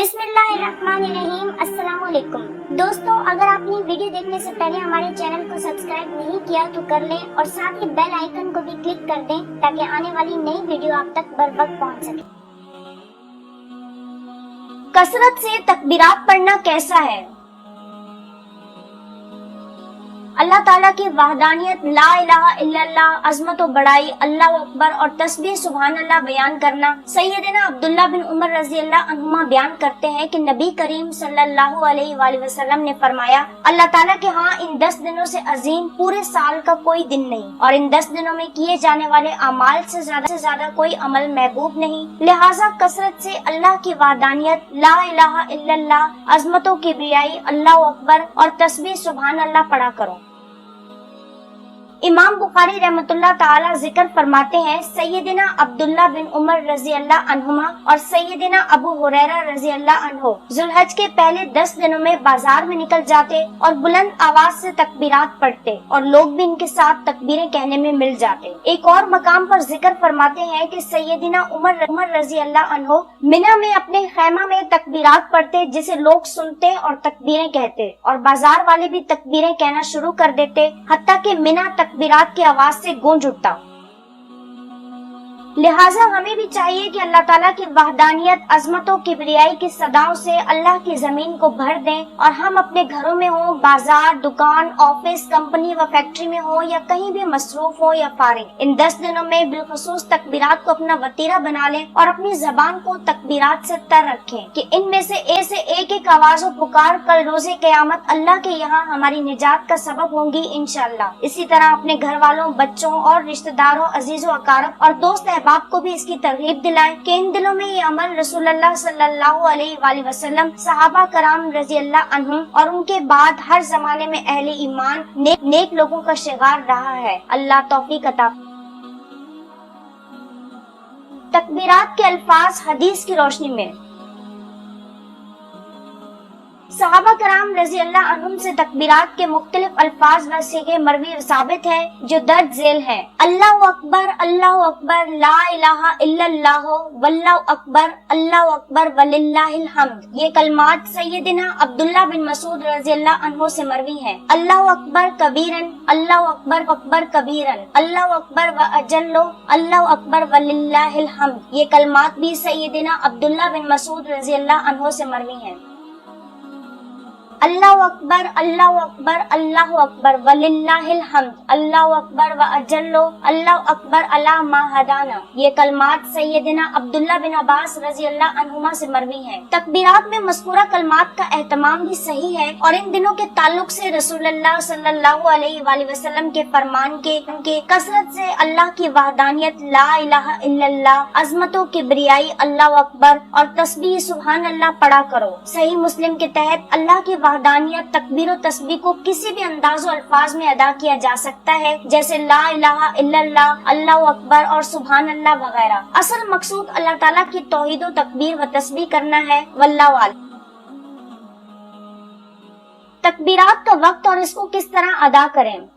बिस्मिल्लाहिर्रहमानिर्रहीम। अस्सलाम वालेकुम दोस्तों, अगर आपने वीडियो देखने से पहले हमारे चैनल को सब्सक्राइब नहीं किया तो कर लें और साथ ही बेल आइकन को भी क्लिक कर दें ताकि आने वाली नई वीडियो आप तक बर वक्त पहुंच सके। कसरत से तकबीरात पढ़ना कैसा है? अल्लाह ताला की वहदानियत, ला इलाहा इल्लल्लाह, अज़मत व बड़ाई, अल्लाह अकबर और तस्बीह सुभान अल्लाह बयान करना। सैयदना अब्दुल्लाह बिन उमर रज़ी अल्लाह अन्हुमा बयान करते हैं कि नबी करीम सल्लल्लाहु अलैहि वसल्लम ने फरमाया, अल्लाह ताला के यहाँ इन 10 दिनों से अजीम पूरे साल का कोई दिन नहीं और इन 10 दिनों में किए जाने वाले अमाल से ज्यादा कोई अमल महबूब नहीं। लिहाजा कसरत से अल्लाह की वहदानियत, ला इलाहा इल्लल्लाह, अज़मत व किबरियाई, अल्लाह अकबर और तस्बीह सुभान अल्लाह पढ़ा करो। इमाम बुखारी रहमतुल्लाह ताला जिक्र फरमाते हैं, सैयदना अब्दुल्लाह बिन उमर रज़ी अल्लाह अन्हुमा और सैयदना अबू हुरैरा रज़ी अल्लाह अन्हु जुल्हज के पहले 10 दिनों में बाजार में निकल जाते और बुलंद आवाज से तकबीरात पढ़ते और लोग भी इनके साथ तकबीरें कहने में मिल जाते। एक और मकाम पर जिक्र फरमाते हैं कि सैयदना उमर रज़ी अल्लाह अन्हु मिना में अपने खैमा में तकबीरात पढ़ते जिसे लोग सुनते और तकबीरें कहते और बाजार वाले भी तकबीरें कहना शुरू कर देते, हत्ता कि मिना तकबीरात की आवाज से गूंज उठता। लिहाजा हमें भी चाहिए कि अल्लाह ताला की वहदानियत, अज़मत व किबरियाई की सदाओं से अल्लाह की जमीन को भर दें और हम अपने घरों में हो, बाजार, दुकान, ऑफिस, कंपनी व फैक्ट्री में हो या कहीं भी मसरूफ हो या फारिग, इन 10 दिनों में बिलखुसूस तकबीरात को अपना वतीरा बना लें और अपनी जबान को तकबीरात से तर रखें कि इनमें से एक आवाज पुकार कल रोजे क़यामत अल्लाह के यहाँ हमारी निजात का सबब होंगी इंशाअल्लाह। इसी तरह अपने घर वालों, बच्चों और रिश्तेदारों, अजीजों अकारब और दोस्त बाप को भी इसकी तरगीब दिलाएं कि इन दिनों में ये अमल रसूलुल्लाह सल्लल्लाहु अलैहि वसल्लम, सहाबा कराम रज़ी अल्लाह अन्हुम और उनके बाद हर जमाने में अहले ईमान नेक लोगों का शिगार रहा है। अल्लाह तौफीक अता। तकबीरात के अल्फाज हदीस की रोशनी में। सहाबा कराम रज़ी अल्लाह अन्हुम से तकबीरात के मुख्तलिफ अल्फाज व सीगे मरवी साबित है जो दर्ज झेल है। अल्लाहु अकबर, ला इलाहा इल्लल्लाह, वल्लाहु अकबर वलिल्लाहिल हम्द। ये कलमात सैयदना अब्दुल्लाह बिन मसूद रज़ी अल्लाह अन्हु से मरवी है। अल्लाहु अकबर कबीरन, अल्लाहु अकबर कबीरन, अल्लाहु अकबर व अजल्लो, अल्लाहु अकबर वलिल्लाहिल हम्द। ये कलमात भी सैयदना अब्दुल्लाह बिन मसूद रज़ी अल्लाह अन्हु से मरवी है। अल्लाहु अकबर, अल्लाहु अकबर वलिल्लाहिल हम्द, अल्लाहु अकबर व अजल्लो, अल्लाहु अकबर अला मा हदाना। ये कलमात सैयदना अब्दुल्लाह बिन अब्बास रज़ी अल्लाह अन्हुमा से मरवी हैं। तकबीरात में मज़कूरा कलमात का एहतमाम भी सही है और इन दिनों के ताल्लुक से रसूलुल्लाह सल्लल्लाहु अलैहि वसल्लम के फरमान के कसरत से अल्लाह की वहदानियत, ला इलाहा इल्लल्लाह, अज़मत व किबरियाई, अल्लाहु अकबर और तस्बीह सुभान अल्लाह पढ़ा करो। सही मुस्लिम के तहत अल्लाह की वहदानियत, तकबीर और तस्बीह को किसी भी अंदाज़ और अल्फाज में अदा किया जा सकता है, जैसे ला इलाहा इल्लल्लाह, अल्लाहु अकबर और सुभान अल्लाह वगैरह। असल मकसूद अल्लाह ताला की तौहीद व तकबीर व तस्बीह करना है। वल्लाहु आलम। तकबीरात का वक्त और इसको किस तरह अदा करें।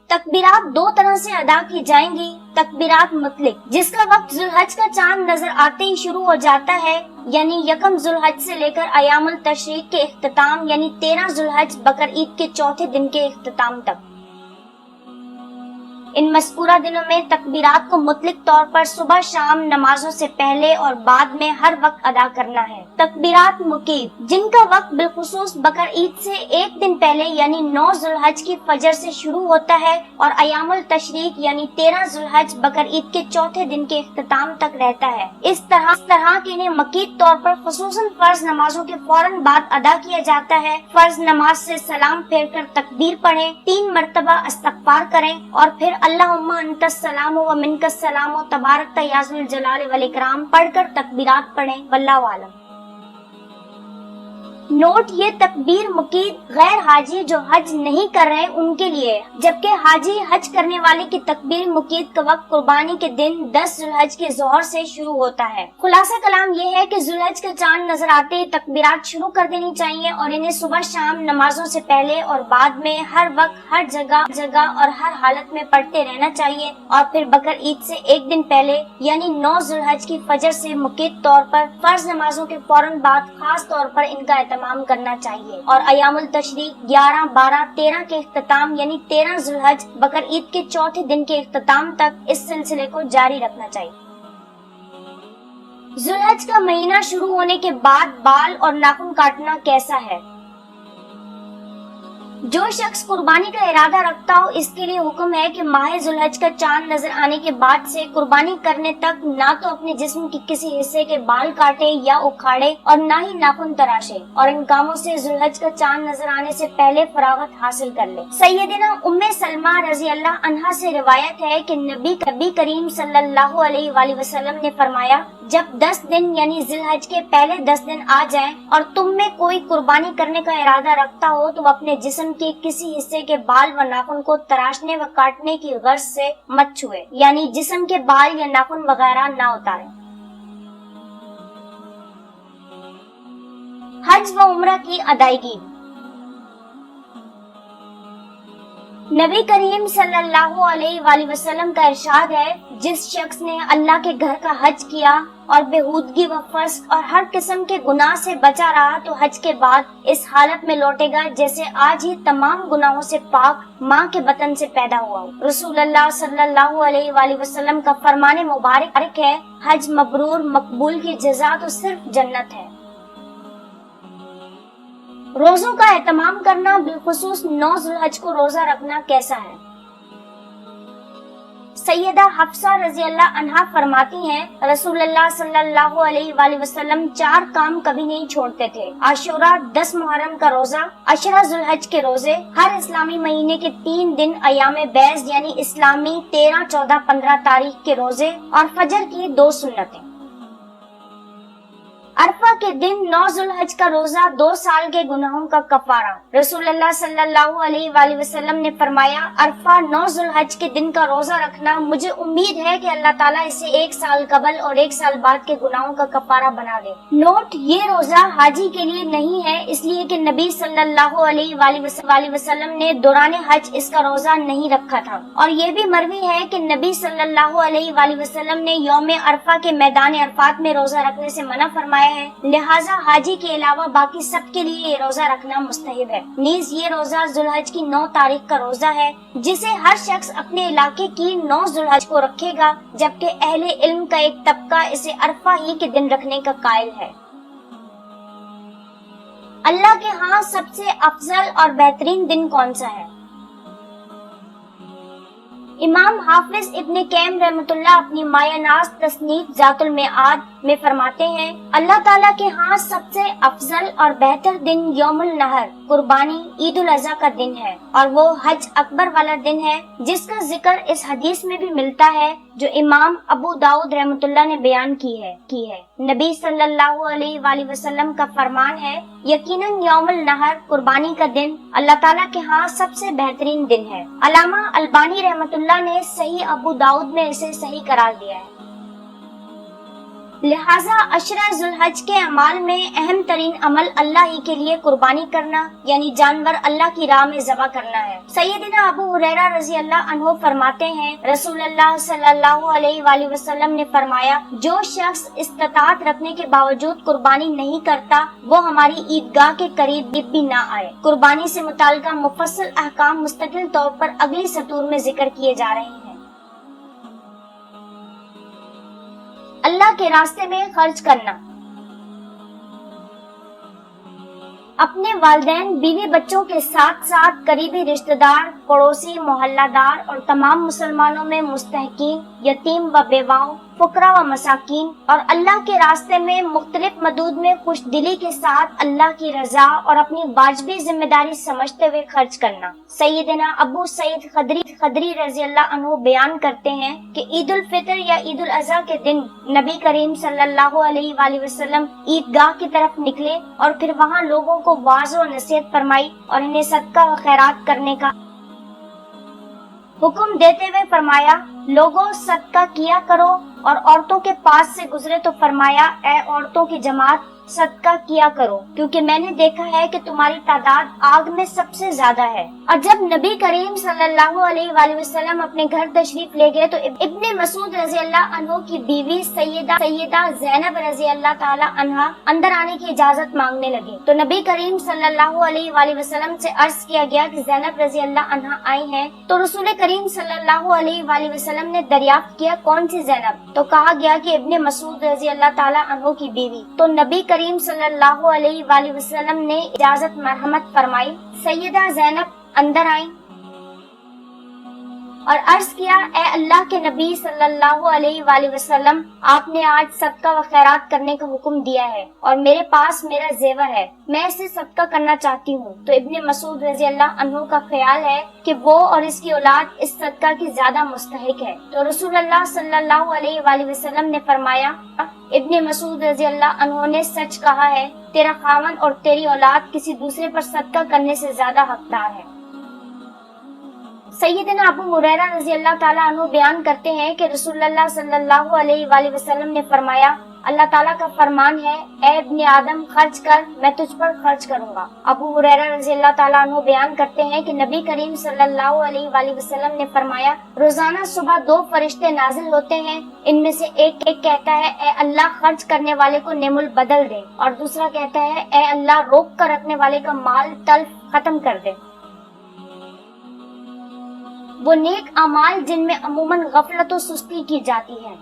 तकबीरात 2 तरह से अदा की जाएंगी। तकबीरात मुतलिक, जिसका वक्त जुल्हज का चांद नजर आते ही शुरू हो जाता है, यानी यकम जुल्हज से लेकर अयामुल तशरीक के इख्तिताम यानी 13 जुल्हज बकर ईद के चौथे दिन के इख्तिताम तक। इन मज़कूरा दिनों में तकबीरात को मुतलिक तौर पर सुबह शाम नमाजों से पहले और बाद में हर वक्त अदा करना है। तकबीरात मुकीद, जिनका वक्त बिलखुसूस बकर ईद से एक दिन पहले यानी 9 जुल्हज की फजर से शुरू होता है और अयामुल तशरीक यानी 13 जुल्हज बकर ईद के चौथे दिन के इख्तिताम तक रहता है। इस तरह के इन्हें मकीद तौर पर खुसूसन फर्ज नमाजों के फौरन बाद अदा किया जाता है। फर्ज नमाज से सलाम फेर कर तकबीर पढ़ें, 3 मरतबा इस्तग़फ़ार करें और फिर अल्लाहुम्मा अंतस सलाम व मिनकस सलाम तबारक या ज़ुल जलाल वल इकराम पढ़कर तकबीरात पढ़ें। वल्लाहु आलम। नोट, ये तकबीर मुकीद गैर हाजी जो हज नहीं कर रहे उनके लिए, जबकि हाजी हज करने वाले की तकबीर मुकीद का वक्त कुर्बानी के दिन 10 जुल्हज के जोहर से शुरू होता है। खुलासा कलाम ये है कि जुल्हज का चांद नजर आते ही तकबीरात शुरू कर देनी चाहिए और इन्हें सुबह शाम नमाजों से पहले और बाद में हर वक्त हर जगह और हर हालत में पढ़ते रहना चाहिए। और फिर बकर ईद से एक दिन पहले यानी 9 जुल्हज की फजर से मुकीद तौर पर फर्ज नमाजों के फौरन बाद खास तौर पर इनका एहतमाम करना चाहिए और अयामुल तशरीक 11, 12, 13 के इख्तिताम यानी 13 जुल्हज बकर ईद के चौथे दिन के इख्तिताम तक इस सिलसिले को जारी रखना चाहिए। जुल्हज का महीना शुरू होने के बाद बाल और नाखून काटना कैसा है? जो शख्स कुर्बानी का इरादा रखता हो इसके लिए हुक्म है कि माह जुल्हज का चांद नजर आने के बाद से कुर्बानी करने तक ना तो अपने जिस्म के किसी हिस्से के बाल काटे या उखाड़े और ना ही नाखून तराशे और इन कामों से जुल्हज का चांद नजर आने से पहले फरागत हासिल कर ले। सैयदना उम्मे सलमा रजी अल्लाह अन्हा से रिवायत है कि नबी करीम सल्लल्लाहु अलैहि वसल्लम ने फरमाया, जब 10 दिन यानी जिलहज के पहले 10 दिन आ जाएं और तुम में कोई कुर्बानी करने का इरादा रखता हो तो अपने जिस्म के किसी हिस्से के बाल व नाखून को तराशने व काटने की गर्ज से मत छुए, यानी जिस्म के बाल या नाखून वगैरह ना उतारें। हज व उम्रा की अदायगी। नबी करीम सल्लल्लाहु अलैहि वसल्लम का इरशाद है, जिस शख्स ने अल्लाह के घर का हज किया और बेहूदगी व फस्क और हर किस्म के गुनाह से बचा रहा तो हज के बाद इस हालत में लौटेगा जैसे आज ही तमाम गुनाहों से पाक माँ के बतन से पैदा हुआ हो। रसूलुल्लाह सल्लल्लाहु अलैहि वसल्लम का फरमाने मुबारक है, हज मबरूर मकबूल की जज़ा तो सिर्फ जन्नत है। रोजों का एहतमाम करना, बिलखुसूस 9 जुल्हज को रोजा रखना कैसा है? सैयदा हफ्सा रजी अल्लाह अन्हा फरमाती हैं, रसूलुल्लाह सल्लल्लाहु अलैहि वसल्लम 4 काम कभी नहीं छोड़ते थे। आशूरा 10 मुहर्रम का रोजा, 18 जुल्हज के रोजे, हर इस्लामी महीने के 3 दिन अयामे बैज यानी इस्लामी 13, 14, 15 तारीख के रोजे और फजर की 2 सुन्नतें। अरफा के दिन 9 जुल्हज का रोजा 2 साल के गुनाहों का कफारा। रसूलुल्लाह सल्लल्लाहु अलैहि वसल्लम ने फरमाया, अरफा 9 जुल्हज के दिन का रोजा रखना, मुझे उम्मीद है कि अल्लाह ताला इसे 1 साल कबल और 1 साल बाद के गुनाहों का कफारा बना दे। नोट, ये रोजा हाजी के लिए नहीं है, इसलिए कि नबी सल्लल्लाहु अलैहि वसल्लम ने दौरान हज इसका रोजा नहीं रखा था और ये भी मरवी है कि नबी सल्लल्लाहु अलैहि वसल्लम ने यौम अरफा के मैदान अरफात में रोजा रखने से मना फरमाया है, लिहाजा हाजी के अलावा बाकी सबके लिए ये रोजा रखना मुस्तहिब है। नीज ये रोजा जुल्हज की 9 तारीख का रोजा है जिसे हर शख्स अपने इलाके की 9 जुल्हज को रखेगा, जबकि अहले इल्म का एक तबका इसे अरफा ही के दिन रखने का कायल है। अल्लाह के यहाँ सबसे अफजल और बेहतरीन दिन कौन सा है? इमाम हाफिज इब्ने कैम रहमतुल्लाह अपनी मायानाज तसनीफ जातुल मेआद में फरमाते हैं, अल्लाह ताला के यहाँ सबसे अफजल और बेहतर दिन यौमुल नहर कुर्बानी ईद उल अज़हा का दिन है और वो हज अकबर वाला दिन है जिसका जिक्र इस हदीस में भी मिलता है जो इमाम अबू दाऊद रहमतुल्लाह ने बयान की है। नबी सल्लल्लाहु अलैहि वसल्लम का फरमान है, यकीनन यौमुल नहर कुर्बानी का दिन अल्लाह ताला के यहाँ सबसे बेहतरीन दिन है। अल्लामा अलबानी रहमतुल्लाह ने सही अबू दाऊद में इसे सही करार दिया है। लिहाजा अशरा जुल्हज के अमाल में अहम तरीन अमल अल्लाह ही के लिए कुर्बानी करना यानी जानवर अल्लाह की राह में ज़बह करना है। सैयदना अबू हुरैरा रजी अल्लाह अन्हु फरमाते हैं, रसूलुल्लाह सल्लल्लाहु अलैहि वसल्लम ने फरमाया, जो शख्स इस्तिताअत रखने के बावजूद कुर्बानी नहीं करता वो हमारी ईदगाह के करीब भी ना आए। कुर्बानी से मुताल्लिका मुफस्सल अहकाम मुस्तकिल तौर पर अगली सतूर में जिक्र किए जा रहे हैं। अल्लाह के रास्ते में खर्च करना। अपने वालिदैन, बीवी बच्चों के साथ साथ करीबी रिश्तेदार, पड़ोसी, मोहल्लादार और तमाम मुसलमानों में मुस्तहकीन, यतीम व बेवाओं, फुकरा व मसाकीन और अल्लाह के रास्ते में मुख्तलिफ मदूद में खुश दिली के साथ अल्लाह की रजा और अपनी वाजिबी जिम्मेदारी समझते हुए खर्च करना। सैयदना अबू सईद खदरी रज़ी अल्लाह अन्हु बयान करते हैं कि ईद उल फितर या ईद उल अज़हा के दिन नबी करीम सल्लल्लाहु अलैहि वसल्लम ईदगाह की तरफ निकले और फिर वहाँ लोगों को वाज़ व नसीहत फरमाई और इन्हें सदका व खैरात करने का हुक्म देते हुए फरमाया, लोगों सदका किया करो। और औरतों के पास से गुजरे तो फरमाया, ऐ औरतों की जमात सदका किया करो, क्योंकि मैंने देखा है कि तुम्हारी तादाद आग में सबसे ज्यादा है। और जब नबी करीम सल्लल्लाहु अलैहि वसल्लम अपने घर तशरीफ ले गए तो इब्ने मसूद रज़ी अल्लाह अन्हु की बीवी सैयदा ज़ैनब रज़ी अल्लाह ताला अन्हा अंदर आने की इजाजत मांगने लगे। तो नबी करीम सल्लल्लाहु अलैहि वसल्लम से अर्ज किया गया कि ज़ैनब रज़ी अल्लाह अन्हा आई हैं। तो रसूल करीम सल्लल्लाहु अलैहि वसल्लम ने दरियाफ्त किया, कौन सी ज़ैनब? तो कहा गया कि इब्ने मसूद रज़ी अल्लाह ताला अन्हु की बीवी। तो नबी करीम सल्लल्लाहु अलैहि वसल्लम ने इजाजत मरहमत फरमाई। सैयदा ज़ैनब अंदर आई और अर्ज किया, ए अल्लाह के नबी सल्लल्लाहु अलैहि वसल्लम, आपने आज सदका व खैरात करने का हुक्म दिया है और मेरे पास मेरा जेवर है, मैं इसे सदका करना चाहती हूँ। तो इब्ने मसूद रज़ी अल्लाह अन्हु का ख्याल है कि वो और इसकी औलाद इस सदका की ज्यादा मुस्तहिक है। तो रसूलुल्लाह सल्लल्लाहु अलैहि वसल्लम ने फरमाया, इब्ने मसूद रज़ी अल्लाह अन्हु ने सच कहा है, तेरा खावन और तेरी औलाद किसी दूसरे पर सदका करने से ज्यादा हकदार है। सैयदना अबू हुरैरा रज़ी अल्लाह ताला अन्हु बयान करते हैं कि रसूलुल्लाह सल्लल्लाहु अलैहि वसल्लम ने फरमाया, अल्लाह ताला का फरमान है, ए इब्ने आदम खर्च कर, मैं तुझ पर खर्च करूंगा। अबू हुरैरा रज़ी अल्लाह ताला अन्हु बयान करते हैं कि नबी करीम सल्लल्लाहु अलैहि वसल्लम ने फरमाया, रोजाना सुबह 2 फरिश्ते नाजिल होते हैं, इनमें से एक कहता है, ए अल्लाह खर्च करने वाले को नेमुल बदल दे, और दूसरा कहता है, ए अल्लाह रोक कर रखने वाले का माल तल्फ खत्म कर दे। वो नेक अमाल जिनमें अमूमन गफलत और सुस्ती की जाती है।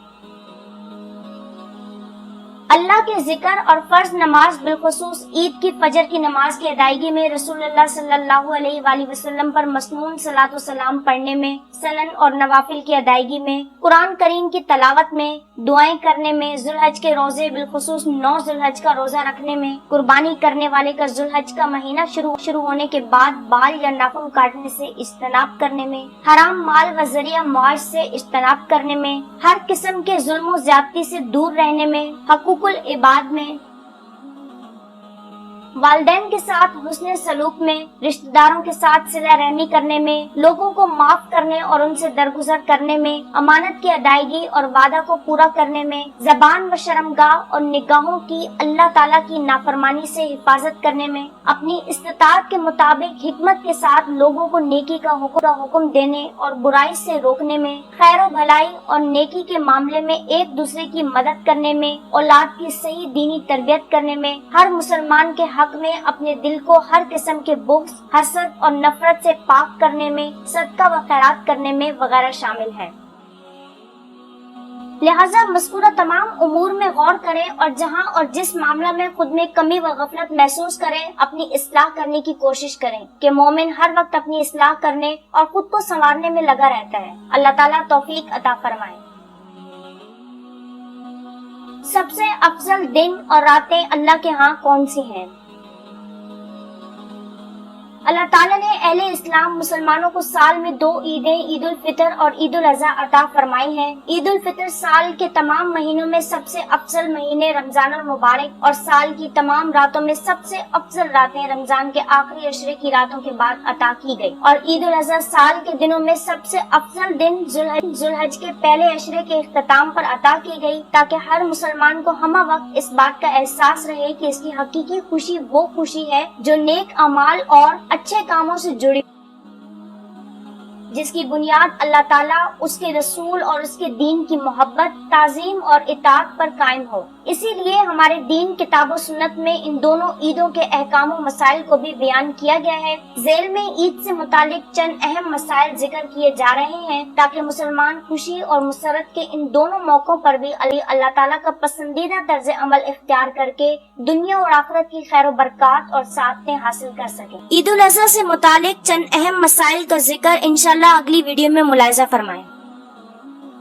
अल्लाह के जिक्र और फर्ज नमाज बिलखुसूस ईद की फजर की नमाज की अदायगी में रसूलुल्लाह सल्लल्लाहु अलैहि वसल्लम पर मसनून सलातो सलाम पढ़ने में, सनन और नवाफिल की अदायगी में, कुरान करीम की तलावत में, दुआएं करने में, जुल्हज के रोजे बिलखुसूस 9 जुल्हज का रोजा रखने में, कुर्बानी करने वाले का जुल्हज का महीना शुरू होने के बाद बाल या नाखून काटने से इज्तनाब करने में, हराम माल व जरिया मुआश से इज्तनाब करने में, हर किस्म के जुल्म व ज्यादती से दूर रहने में, हकूकुल इबाद में, वालिदैन के साथ हुस्ने सलूक में, रिश्तेदारों के साथ सिला रहमी करने में, लोगों को माफ करने और उनसे दरगुजर करने में, अमानत की अदायगी और वादा को पूरा करने में, जबान व शर्मगाह और निगाहों की अल्लाह ताला की नाफरमानी से हिफाजत करने में, अपनी इस्तिताअत के मुताबिक हिकमत के साथ लोगों को नेकी का हुक्म देने और बुराई से रोकने में, खैर व भलाई और नेकी के मामले में एक दूसरे की मदद करने में, औलाद की सही दीनी तरबियत करने में, हर मुसलमान के हक में अपने दिल को हर किस्म के बुग़्ज़, हसद और नफरत से पाक करने में, सदका व खैरात करने में वगैरह शामिल है। लिहाजा मज़कूरा तमाम उमूर में गौर करें और जहां और जिस मामला में खुद में कमी व गफलत महसूस करें, अपनी इस्लाह करने की कोशिश करें कि मोमिन हर वक्त अपनी इस्लाह करने और खुद को संवारने में लगा रहता है। अल्लाह ताला तौफीक अता फरमाए। सबसे अफजल दिन और रातें अल्लाह के यहाँ कौन सी हैं? अल्लाह ताला ने अहले इस्लाम मुसलमानों को साल में 2 ईदें, ईद उल फितर और ईद उल अज़हा अता फरमाई हैं। ईद उल फितर साल के तमाम महीनों में सबसे अफजल महीने रमजान और मुबारक और साल की तमाम रातों में सबसे अफजल रातें रमजान के आखिरी अशरे की रातों के बाद अता की गई। और ईद उल अज़हा साल के दिनों में सबसे अफजल दिन जुल्हज के पहले अशरे के इख्तिताम पर अता की गई, ताकि हर मुसलमान को हमा वक्त इस बात का एहसास रहे कि इसकी हकीकी खुशी वो खुशी है जो नेक अमाल और अच्छे कामों से जुड़ी, जिसकी बुनियाद अल्लाह ताला, उसके रसूल और उसके दीन की मोहब्बत, ताज़ीम और इताअत पर कायम हो। इसीलिए हमारे दीन किताब व सुन्नत में इन दोनों ईदों के अहकाम व मसाइल को भी बयान किया गया है। ज़ेल में ईद से मुतालिक चंद अहम मसाइल जिक्र किए जा रहे हैं, ताकि मुसलमान खुशी और मुसरत के इन दोनों मौकों पर भी अल्लाह ताला का पसंदीदा तर्ज अमल इख्तियार करके दुनिया और आखिरत की खैर व बरकत और सादतें हासिल कर सके। ईद उल अज़हा से मुतालिक चंद अहम मसाइल का जिक्र इंशाअल्लाह अगली वीडियो में मुलाहिजा फरमाएं।